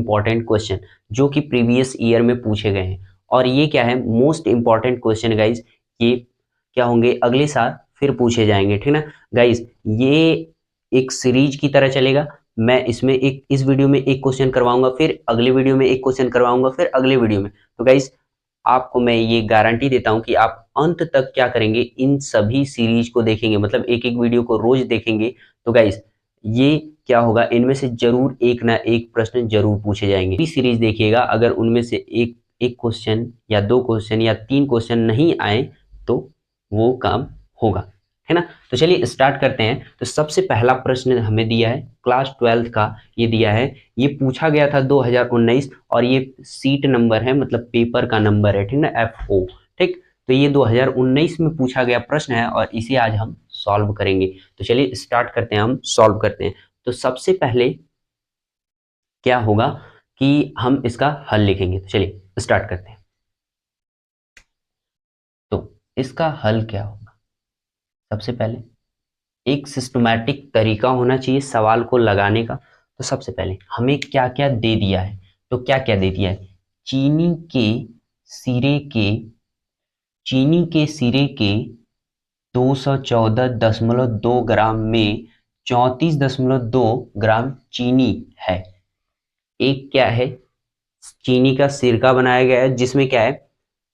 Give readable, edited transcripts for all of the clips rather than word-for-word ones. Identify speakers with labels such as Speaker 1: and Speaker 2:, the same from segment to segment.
Speaker 1: Important question जो कि previous year में पूछे गए हैं। और ये क्या है, मोस्ट इंपॉर्टेंट क्वेश्चन गाइज, ये क्या होंगे, अगले साल फिर पूछे जाएंगे, ठीक ना गाइज। ये एक सीरीज की तरह चलेगा। मैं इसमें इस वीडियो में एक क्वेश्चन करवाऊंगा, फिर अगले वीडियो में एक क्वेश्चन करवाऊंगा, फिर अगले वीडियो में। तो गाइज आपको मैं ये गारंटी देता हूं कि आप अंत तक क्या करेंगे, इन सभी सीरीज को देखेंगे, मतलब एक एक वीडियो को रोज देखेंगे। तो गाइज ये क्या होगा, इनमें से जरूर एक ना एक प्रश्न जरूर पूछे जाएंगे। इस सीरीज देखिएगा, अगर उनमें से एक एक क्वेश्चन या दो क्वेश्चन या तीन क्वेश्चन नहीं आए तो वो काम होगा, है ना। तो चलिए स्टार्ट करते हैं। तो सबसे पहला प्रश्न हमें दिया है क्लास 12 का, ये दिया है, ये पूछा गया था 2019 और ये सीट नंबर है, मतलब पेपर का नंबर है, ठीक ना, FO, ठीक। तो ये 2019 में पूछा गया प्रश्न है और इसे आज हम सॉल्व करेंगे। तो चलिए स्टार्ट करते हैं, हम सॉल्व करते हैं। तो सबसे पहले क्या होगा कि हम इसका हल लिखेंगे। तो चलिए स्टार्ट करते हैं। तो इसका हल क्या होगा, सबसे पहले एक सिस्टमैटिक तरीका होना चाहिए सवाल को लगाने का। तो सबसे पहले हमें क्या क्या दे दिया है, तो क्या क्या दे दिया है, चीनी के सिरे के चीनी के सिरे के 214.2 ग्राम में 34.2 ग्राम चीनी है। एक क्या है, चीनी का सिरका बनाया गया है जिसमें क्या है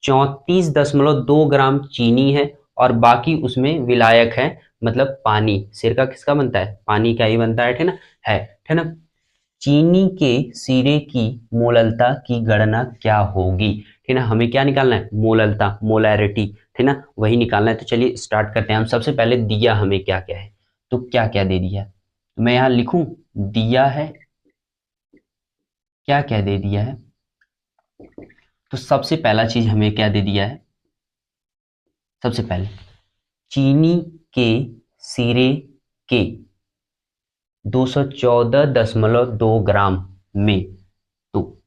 Speaker 1: 34.2 ग्राम चीनी है और बाकी उसमें विलायक है, मतलब पानी। सिरका किसका बनता है, पानी का ही बनता है, ठीक ना, है ना। चीनी के सिरे की मोललता की गणना क्या होगी, ठीक ना, हमें क्या निकालना है, मोललता, मोलैरिटी, ठीक ना, वही निकालना है। तो चलिए स्टार्ट करते हैं। हम सबसे पहले दिया हमें क्या क्या है, तो क्या क्या दे दिया है, तो मैं यहाँ लिखूं, दिया है, क्या क्या दे दिया है। तो सबसे पहला चीज हमें क्या दे दिया है, सबसे पहले चीनी के सिरे के 214.2 ग्राम में, तो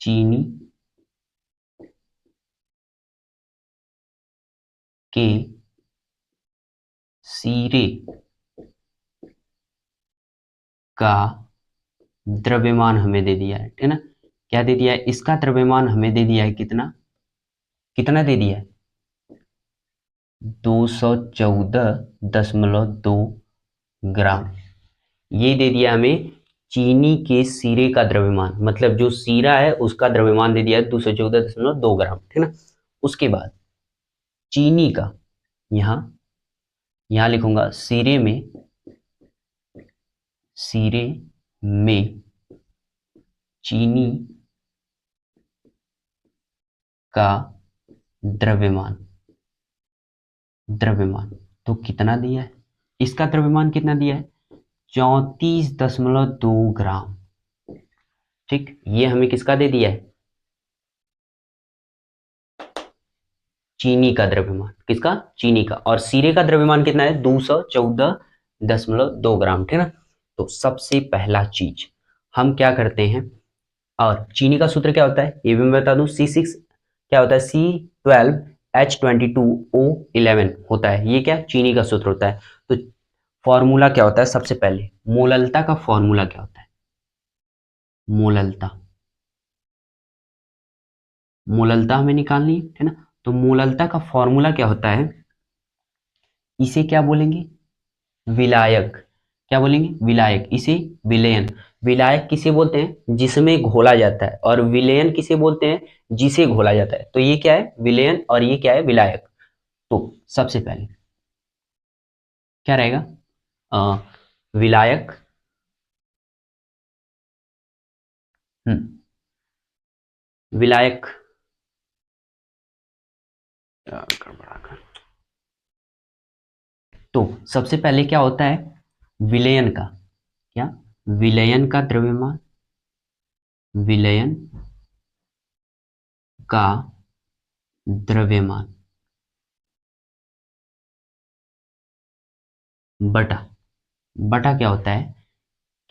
Speaker 1: चीनी के सिरे का द्रव्यमान हमें दे दिया है, ठीक ना, क्या दे दिया है, इसका द्रव्यमान हमें दे दिया है, कितना कितना दे दिया है, 214.2 ग्राम। ये दे दिया हमें चीनी के सिरे का द्रव्यमान, मतलब जो सीरा है उसका द्रव्यमान दे दिया है 214.2 ग्राम, ठीक ना। उसके बाद चीनी का, यहाँ यहाँ लिखूंगा सिरे में चीनी का द्रव्यमान, द्रव्यमान तो कितना दिया है, इसका द्रव्यमान कितना दिया है, 34.2 ग्राम, ठीक। ये हमें किसका दे दिया है, चीनी का द्रव्यमान, किसका, चीनी का। और सिरे का द्रव्यमान कितना है, 214.2 ग्राम, ठीक ना। तो सबसे पहला चीज हम क्या करते हैं, और चीनी का सूत्र क्या होता है ये भी मैं बता दूं, C6 क्या होता है, C12H22O11 होता है, ये क्या चीनी का सूत्र होता है। तो फॉर्मूला क्या होता है, सबसे पहले मोललता का फॉर्मूला क्या होता है, मोललता, मोललता हमें निकालनी है, ठीक ना। तो मोललता का फॉर्मूला क्या होता है, इसे क्या बोलेंगे, विलायक, क्या बोलेंगे, विलायक, इसे विलयन। विलायक किसे बोलते हैं, जिसमें घोला जाता है, और विलयन किसे बोलते हैं, जिसे घोला जाता है। तो ये क्या है, विलयन, और ये क्या है, विलायक। तो सबसे पहले क्या रहेगा, विलायक, विलायक, तो सबसे पहले क्या होता है, विलयन का, क्या, विलयन का द्रव्यमान, विलयन का द्रव्यमान बटा, बटा क्या होता है,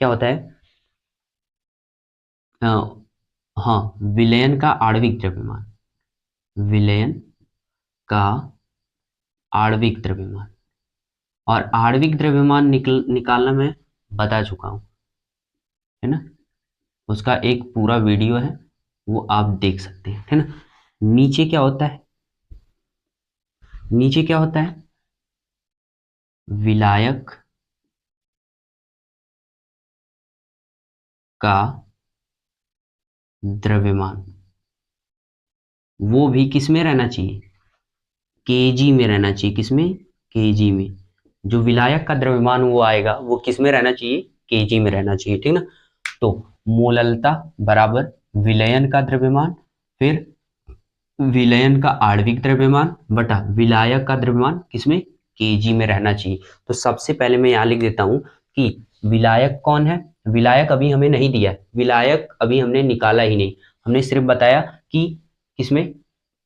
Speaker 1: क्या होता है, अ, हाँ, विलयन का आणविक द्रव्यमान, विलयन का आणविक द्रव्यमान। और आणविक द्रव्यमान निकालना मैं बता चुका हूं, है ना। उसका एक पूरा वीडियो है, वो आप देख सकते हैं, है ना। नीचे क्या होता है, नीचे क्या होता है, विलायक का द्रव्यमान, वो भी किस में रहना चाहिए, केजी में रहना चाहिए। किसमें, केजी में। जो विलायक का द्रव्यमान वो आएगा वो किस में रहना चाहिए, केजी में रहना चाहिए, ठीक ना। तो मोललता बराबर विलयन का द्रव्यमान, फिर विलयन का आणविक द्रव्यमान बटा विलायक का द्रव्यमान किसमें, केजी में रहना चाहिए। तो सबसे पहले मैं यहाँ लिख देता हूँ कि विलायक कौन है। विलायक अभी हमें नहीं दिया है, विलायक अभी हमने निकाला ही नहीं, हमने सिर्फ बताया कि किसमें,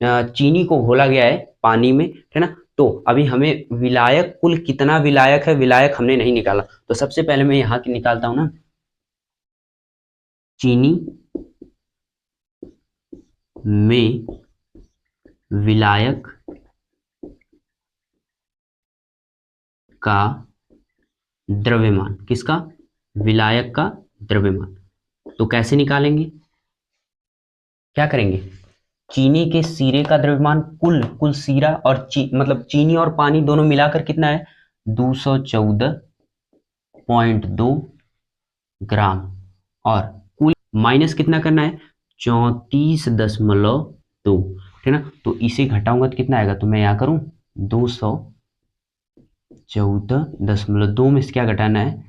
Speaker 1: चीनी को घोला गया है पानी में, है ना। तो अभी हमें विलायक कुल कितना विलायक है, विलायक हमने नहीं निकाला। तो सबसे पहले मैं यहाँ की निकालता हूँ ना, चीनी में विलायक का द्रव्यमान, किसका, विलायक का द्रव्यमान। तो कैसे निकालेंगे, क्या करेंगे, चीनी के सीरे का द्रव्यमान, कुल कुल सीरा और मतलब चीनी और पानी दोनों मिलाकर कितना है, 214.2 ग्राम, और कुल माइनस कितना करना है, 34.2, ठीक ना। तो इसे घटाऊंगा तो कितना आएगा, तो मैं यहाँ करूं 214.2 में से क्या घटाना है,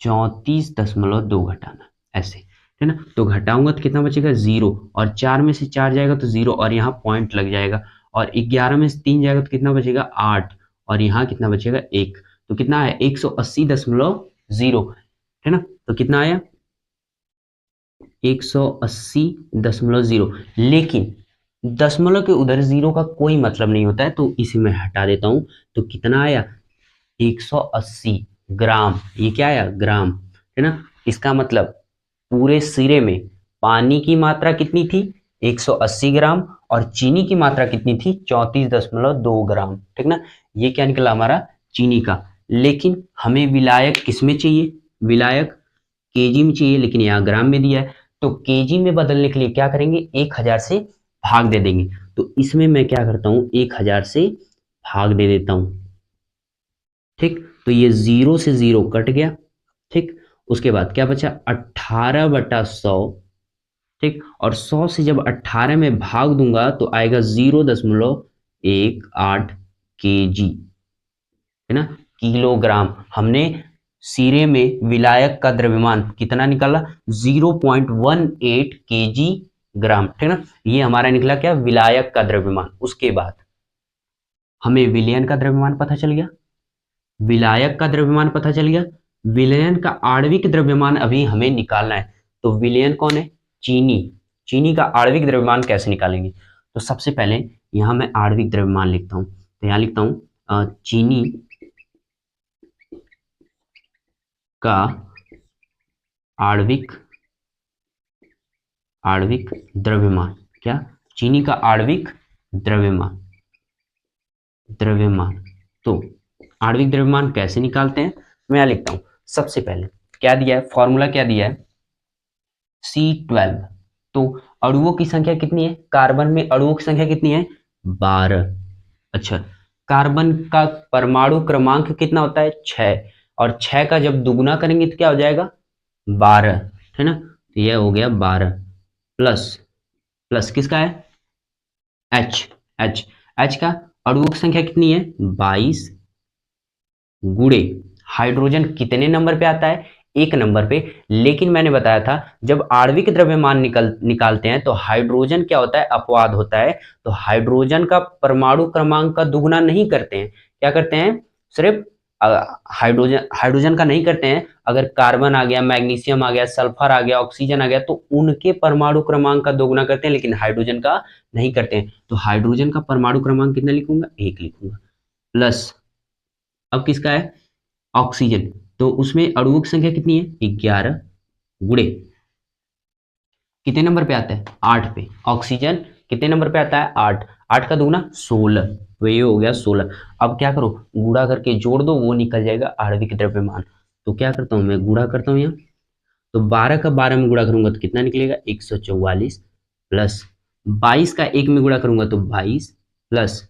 Speaker 1: 34.2 घटाना, ऐसे, है ना। तो घटाऊंगा तो कितना बचेगा, 0, और 4 में से 4 जाएगा तो 0, और यहाँ पॉइंट लग जाएगा, और 11 में से 3 जाएगा तो कितना बचेगा, 8, और यहाँ कितना बचेगा, 1। तो कितना है, 180.0, है ना। तो कितना आया, 180.0। लेकिन दशमलव के उधर 0 का कोई मतलब नहीं होता है, तो इसे मैं हटा देता हूं। तो कितना आया, 180 ग्राम, ये क्या आया, ग्राम, है ना। इसका मतलब पूरे सिरे में पानी की मात्रा कितनी थी, 180 ग्राम, और चीनी की मात्रा कितनी थी, 34.2 ग्राम, ठीक ना। ये क्या निकला हमारा, चीनी का। लेकिन हमें विलायक किसमें चाहिए, विलायक केजी में चाहिए, लेकिन यहाँ ग्राम में दिया है। तो केजी में बदलने के लिए क्या करेंगे, 1000 से भाग दे देंगे। तो इसमें मैं क्या करता हूँ, 1000 से भाग दे देता हूँ, ठीक। तो ये 0 से 0 कट गया, ठीक। उसके बाद क्या बचा, 18/100, ठीक। और 100 से जब 18 में भाग दूंगा तो आएगा 0.18 केजी, है ना, किलोग्राम। हमने सीरे में विलायक का द्रव्यमान कितना निकाला, 0.18 केजी ग्राम, ठीक ना। ये हमारा निकला क्या, विलायक का द्रव्यमान। उसके बाद हमें विलयन का द्रव्यमान पता चल गया, विलायक का द्रव्यमान पता चल गया, विलयन का आणविक द्रव्यमान अभी हमें निकालना है। तो विलयन कौन है, चीनी, चीनी का आणविक द्रव्यमान कैसे निकालेंगे। तो सबसे पहले यहां मैं आणविक द्रव्यमान लिखता हूं, तो यहां लिखता हूं चीनी का आणविक आणविक द्रव्यमान, क्या, चीनी का आणविक द्रव्यमान, द्रव्यमान। तो आणविक द्रव्यमान कैसे निकालते हैं, मैं यहां लिखता हूं। सबसे पहले क्या दिया है, फॉर्मूला क्या दिया है, C12। तो अणुओं की संख्या कितनी है, कार्बन में अणुओं की संख्या कितनी है, 12। अच्छा, कार्बन का परमाणु क्रमांक कितना होता है, 6, और 6 का जब दुगुना करेंगे तो क्या हो जाएगा, 12, है ना। तो यह हो गया 12, प्लस प्लस किसका है, H, H, H का अणुओं की संख्या कितनी है, 22, गुणे हाइड्रोजन कितने नंबर पे आता है, 1 नंबर पे। लेकिन मैंने बताया था जब आणविक द्रव्यमान निकालते हैं तो हाइड्रोजन क्या होता है, अपवाद होता है। तो हाइड्रोजन का परमाणु क्रमांक का दुगुना नहीं करते हैं, क्या करते हैं, सिर्फ हाइड्रोजन हाइड्रोजन का नहीं करते हैं। अगर कार्बन आ गया, मैग्नीशियम आ गया, सल्फर आ गया, ऑक्सीजन आ गया, तो उनके परमाणु क्रमांक का दोगुना करते हैं, लेकिन हाइड्रोजन का नहीं करते हैं। तो हाइड्रोजन का परमाणु क्रमांक कितना लिखूंगा, 1 लिखूंगा, प्लस अब किसका है, ऑक्सीजन। तो उसमें अणुओं की संख्या कितनी है, 11, गुणे कितने नंबर पे आता है, 8 पे। ऑक्सीजन कितने नंबर पे आता है, 8, 8 का दूना 16, तो ये हो गया 16। अब क्या करो, गुणा करके जोड़ दो, वो निकल जाएगा आणविक द्रव्यमान। तो क्या करता हूं मैं, गुणा करता हूं यहाँ, तो 12 का 12 में गुणा करूंगा तो कितना निकलेगा 144 प्लस 22 का 1 में गुणा करूंगा तो 22 प्लस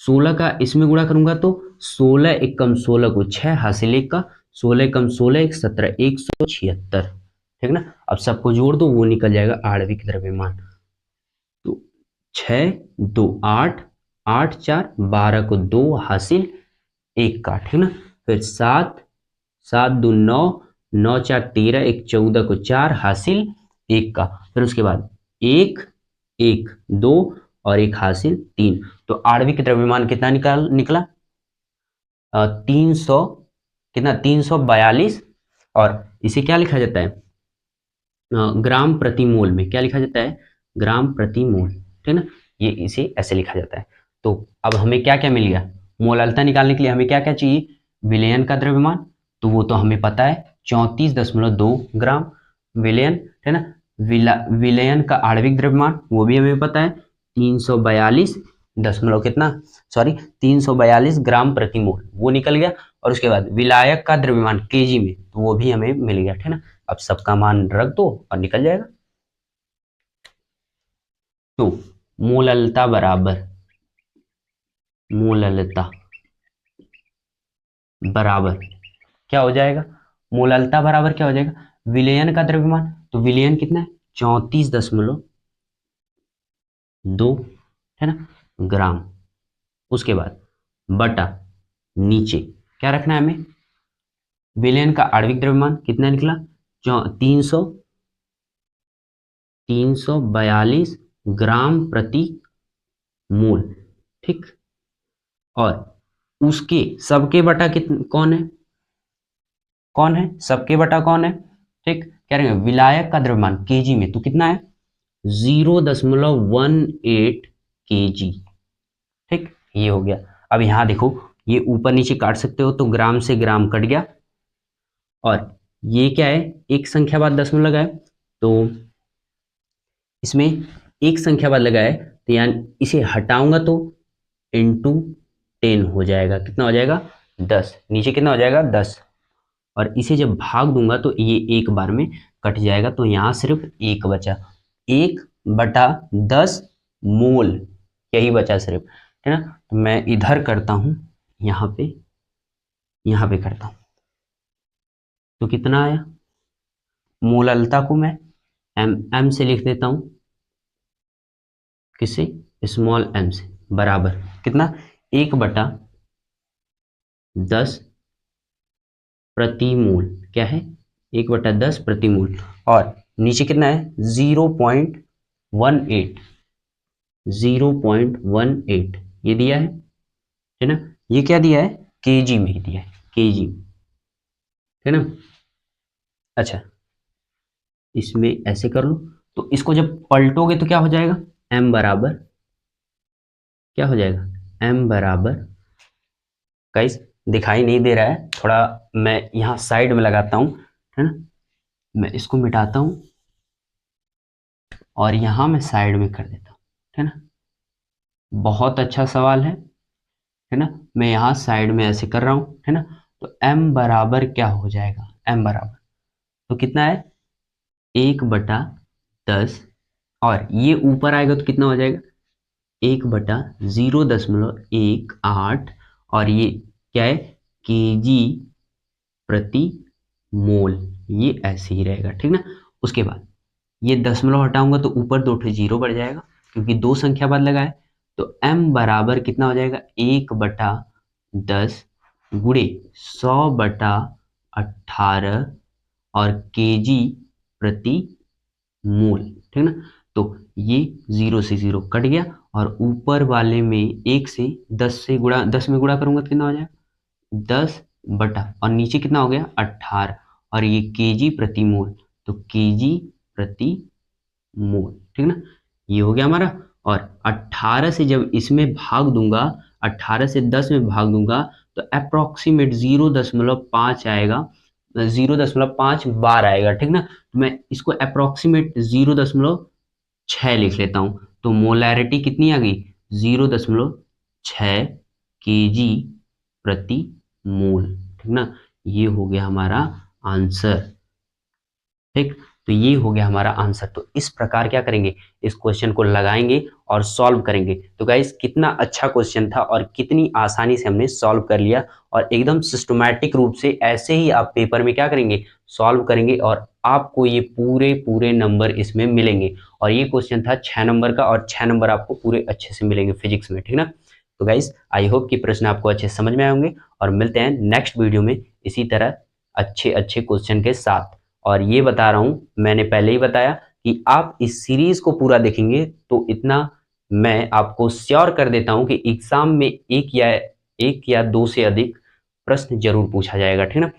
Speaker 1: 16 का इसमें गुणा करूंगा तो 16 एकम 16 को 6 हासिल 1 का 16 एकम 16 1 17 176। ठीक ना। अब सबको जोड़ दो वो निकल जाएगा आणविक द्रव्यमान। तो 6 2 8 8 4 12 को 2 हासिल 1 का। ठीक ना। फिर 7 7 2 9 9 4 13 1 14 को 4 हासिल 1 का। फिर उसके बाद 1 1 2 और 1 हासिल 3। तो आणविक द्रव्यमान कितना निकला 300 कितना 342। और इसे क्या लिखा जाता है ग्राम प्रति मोल में क्या लिखा जाता है ग्राम प्रति मोल। ठीक ना। ये इसे ऐसे लिखा जाता है। तो अब हमें क्या क्या मिल गया मोलालता निकालने के लिए हमें क्या क्या चाहिए विलयन का द्रव्यमान तो वो तो हमें पता है 34.2 ग्राम विलयन है ना। विलयन का आणविक द्रव्यमान वो भी हमें पता है 342 दशमलव कितना 342 ग्राम प्रति मोल वो निकल गया। और उसके बाद विलायक का द्रव्यमान केजी में तो वो भी हमें मिल गया। ठीक ना। अब सबका मान रख दो और निकल जाएगा। तो मोललता बराबर क्या हो जाएगा मोललता बराबर क्या हो जाएगा विलयन का द्रव्यमान तो विलयन कितना है 34.2 है ना ग्राम। उसके बाद बटा नीचे क्या रखना है हमें विलयन का आणविक द्रव्यमान कितना निकला 342 ग्राम प्रति मोल। ठीक। और उसके सबके बटा कौन है सबके बटा कौन है। ठीक कह रहे हैं विलायक का द्रव्यमान केजी में तो कितना है 0.18 केजी। ठीक ये हो गया। अब यहां देखो ये ऊपर नीचे काट सकते हो तो ग्राम से ग्राम कट गया और ये क्या है एक संख्या बाद दशमलव लगा है तो इसमें एक संख्या बाद लगा है तो यानी इसे हटाऊंगा तो इंटू 10 हो जाएगा कितना हो जाएगा 10 नीचे कितना हो जाएगा 10 और इसे जब भाग दूंगा तो ये एक बार में कट जाएगा तो यहाँ सिर्फ एक बचा 1/10 मोल यही बचा सिर्फ। है ना। तो मैं इधर करता हूँ यहाँ पे करता हूँ तो कितना आया मोललता को मैं एम से लिख देता हूँ किससे स्मॉल एम से बराबर कितना 1/10 प्रति मोल क्या है 1/10 प्रति मोल और नीचे कितना है 0.18 ये दिया है ना। ये क्या दिया है केजी में ही दिया है केजी है ना। अच्छा इसमें ऐसे कर लो तो इसको जब पलटोगे तो क्या हो जाएगा m बराबर क्या हो जाएगा m बराबर गाइस दिखाई नहीं दे रहा है थोड़ा मैं यहाँ साइड में लगाता हूँ है ना। मैं इसको मिटाता हूँ और यहाँ मैं साइड में कर देता हूँ है ना। बहुत अच्छा सवाल है ना। मैं यहाँ साइड में ऐसे कर रहा हूँ है ना। तो m बराबर क्या हो जाएगा m बराबर तो कितना है 1/10 और ये ऊपर आएगा तो कितना हो जाएगा 1/0.18 और ये क्या है केजी प्रति मोल ये ऐसे ही रहेगा। ठीक ना। उसके बाद ये दशमलव हटाऊंगा तो ऊपर 2 जीरो बढ़ जाएगा क्योंकि 2 संख्या बाद लगा है तो m बराबर कितना हो जाएगा 1/10 गुणे 100/18 और केजी प्रति मोल। ठीक ना। तो ये 0 से 0 कट गया और ऊपर वाले में 1 से 10 में गुणा करूंगा तो कितना हो जाएगा 10 बटा और नीचे कितना हो गया 18 और ये केजी प्रति मोल तो केजी प्रति मोल। ठीक ना। ये हो गया हमारा और 18 से जब इसमें भाग दूंगा 18 से 10 में भाग दूंगा तो अप्रोक्सीमेट 0.5 आएगा 0.5 बार आएगा। ठीक ना। तो मैं इसको अप्रोक्सीमेट 0.6 लिख लेता हूं तो मोलैरिटी कितनी आ गई 0.6 केजी प्रति मोल। ठीक ना। ये हो गया हमारा आंसर। ठीक। तो ये हो गया हमारा आंसर। तो इस प्रकार क्या करेंगे, इस क्वेश्चन को लगाएंगे और सॉल्व करेंगे। तो गाइस कितना अच्छा क्वेश्चन था और कितनी आसानी से हमने सॉल्व कर लिया, और एकदम सिस्टमैटिक रूप से ऐसे ही आप पेपर में क्या करेंगे, सॉल्व करेंगे, और आपको ये पूरे पूरे नंबर इसमें मिलेंगे। और ये क्वेश्चन था 6 नंबर का, और 6 नंबर आपको पूरे अच्छे से मिलेंगे फिजिक्स में, ठीक ना। तो गाइस आई होप कि प्रश्न आपको अच्छे समझ में आए होंगे, और मिलते हैं नेक्स्ट वीडियो में इसी तरह अच्छे अच्छे क्वेश्चन के साथ। और ये बता रहा हूँ, मैंने पहले ही बताया कि आप इस सीरीज को पूरा देखेंगे तो इतना मैं आपको श्योर कर देता हूँ कि एग्जाम में एक या दो से अधिक प्रश्न जरूर पूछा जाएगा, ठीक ना।